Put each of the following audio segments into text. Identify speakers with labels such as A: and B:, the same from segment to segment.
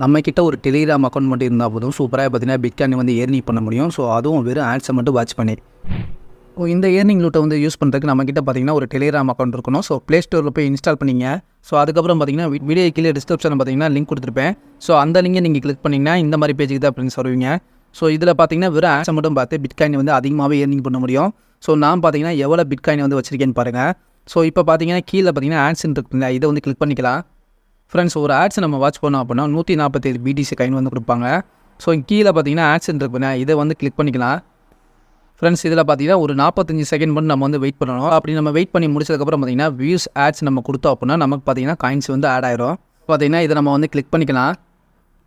A: நம்மக்கிட்ட ஒரு Telegram account மட்டும் இருந்தால் போதும் சூப்பராக பார்த்தீங்கன்னா பிட்காயின் வந்து ஏர்னிங் பண்ண முடியும். ஸோ அதுவும் வெறும் ஆட்ஸை மட்டும் வாட்ச் பண்ணி இந்த ஏர்னிங் லூட்டை வந்து யூஸ் பண்ணுறதுக்கு நம்மக்கிட்ட பார்த்தீங்கன்னா ஒரு டெலிகிராம் அக்கௌண்ட் இருக்கணும். ஸோ ப்ளே ஸ்டோரில் போய் இன்ஸ்டால் பண்ணிங்க. ஸோ அதுக்கப்புறம் பார்த்தீங்கன்னா வீடியோ கீழே டிஸ்கிரிப்ஷனில் பார்த்தீங்கன்னா லிங்க் கொடுத்துருப்பேன். ஸோ அந்த லிங்கை நீங்கள் கிளிக் பண்ணிங்கன்னா இந்த மாதிரி பேஜுக்கு தான் அப்படின்னு சொல்லுவீங்க. ஸோ இதில் பார்த்தீங்கன்னா வெறும் ஆட்ஸை மட்டும் பார்த்து பிட்காயின் வந்து அதிகமாகவே ஏர்னிங் பண்ண முடியும். ஸோ நான் பார்த்தீங்கன்னா எவ்வளோ பிட்காயின் வந்து வச்சிருக்கேன்னு பாருங்கள். ஸோ இப்போ பார்த்தீங்கன்னா கீழே பார்த்தீங்கன்னா ஆட்ஸ்ன்னு இருக்குங்க, இதை வந்து கிளிக் பண்ணிக்கலாம். ஃப்ரெண்ட்ஸ், ஒரு ஆட்ஸ் நம்ம வாட்ச் பண்ணோம் அப்படின்னா 147 பிடிசி காயின் வந்து கொடுப்பாங்க. ஸோ கீழே பார்த்தீங்கன்னா ஆட்ஸ்ன்னு இருக்குங்க, இதை வந்து கிளிக் பண்ணிக்கலாம். ஃப்ரெண்ட்ஸ், இதில் பார்த்தீங்கன்னா ஒரு 45 செகண்ட் மட்டும் நம்ம வந்து வெயிட் பண்ணணும். அப்படி நம்ம வெயிட் பண்ணி முடிச்சதுக்கப்புறம் பார்த்தீங்கன்னா வியூஸ் ஆட்ஸ் நம்ம கொடுத்தோம் அப்படின்னா நமக்கு பார்த்தீங்கன்னா காயின்ஸ் வந்து ஆட் ஆயிரும். பார்த்தீங்கன்னா இதை நம்ம வந்து கிளிக் பண்ணிக்கலாம்.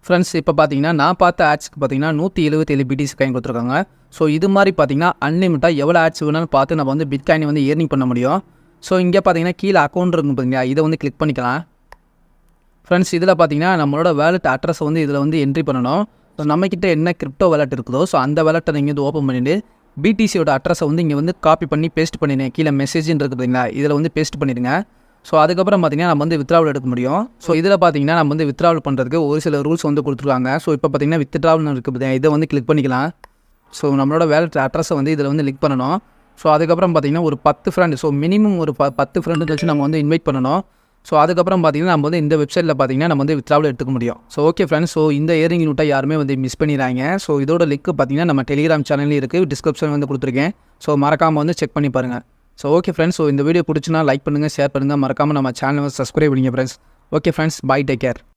A: ஃப்ரெண்ட்ஸ், இப்போ பார்த்தீங்கன்னா நான் பார்த்த ஆட்ஸ்க்கு பார்த்தீங்கன்னா 177 பிடிசி காயின் கொடுத்துருக்காங்க. ஸோ இது மாதிரி பார்த்தீங்கன்னா அன்லிமிட்டாக எவ்வளோ ஆட்ஸ் வேணாலும் பார்த்து நம்ம வந்து பிட்காயின் வந்து ஏர்னிங் பண்ண முடியும். ஸோ இங்கே பார்த்தீங்கன்னா கீழே அக்கௌண்ட் இருக்கும் பார்த்தீங்கன்னா, இதை வந்து கிளிக் பண்ணிக்கலாம். ஃப்ரெண்ட்ஸ், இதில் பார்த்தீங்கன்னா நம்மளோட வேலட் அட்ரஸை வந்து இதில் வந்து என்ட்ரி பண்ணணும். ஸோ நம்மக்கிட்ட என்ன கிரிப்டோ வேலட் இருக்குதோ ஸோ அந்த வேலட்டை நீங்கள் வந்து ஓப்பன் பண்ணிவிட்டு பிடிசியோட அட்ரஸை வந்து இங்கே வந்து காப்பி பண்ணி பேஸ்ட் பண்ணிடுங்க. கீழே மெசேஜ்ன்னு இருக்குது பார்த்தீங்களா, இதில் வந்து பேஸ்ட் பண்ணிடுங்க. ஸோ அதுக்கப்புறம் பார்த்தீங்கன்னா நம்ம வந்து வித்ட்ராவல் எடுக்க முடியும். ஸோ இதில் பார்த்தீங்கன்னா நம்ம வந்து வித்ட்ராவல் பண்ணுறதுக்கு ஒரு சில ரூல்ஸ் வந்து கொடுத்துருக்காங்க. ஸோ இப்போ பார்த்தீங்கன்னா வித்ட்ராவல்னு இருக்குது பார்த்தீங்கன்னா, இதை வந்து கிளிக் பண்ணிக்கலாம். ஸோ நம்மளோட வேலட் அட்ரஸை வந்து இதில் வந்து லிங்க் பண்ணணும். ஸோ அதுக்கப்புறம் பார்த்தீங்கன்னா ஒரு 10 ஃப்ரெண்டு, ஸோ மினிமம் ஒரு 10 ஃப்ரெண்டு வச்சு நம்ம வந்து இன்வைட் பண்ணணும். ஸோ அதுக்கப்புறம் பார்த்தீங்கன்னா நம்ம வந்து இந்த வெப்சைட்டில் பார்த்தீங்கன்னா நம்ம வந்து வித்ட்ராவல் எடுத்துக்க முடியும். ஸோ ஓகே ஃப்ரெண்ட்ஸ், ஸோ இந்த ஏர்னிங் லூட்டை யாருமே வந்து மிஸ் பண்ணிடுறாங்க. ஸோ இதோட லிங்க் பார்த்தீங்கன்னா நம்ம டெலிகிராம் சேனல்லையும் இருக்குது, டிஸ்கிரிப்ஷன் வந்து கொடுத்துருக்கேன். ஸோ மறக்காமல் வந்து செக் பண்ணி பாருங்கள். ஸோ ஓகே ஃப்ரெண்ட்ஸ், ஸோ இந்த வீடியோ பிடிச்சினா லைக் பண்ணுங்கள், ஷேர் பண்ணுங்கள், மறக்காமல் நம்ம சேனலை சப்ஸ்கிரைப் பண்ணிங்க friends. Okay friends, bye, take care.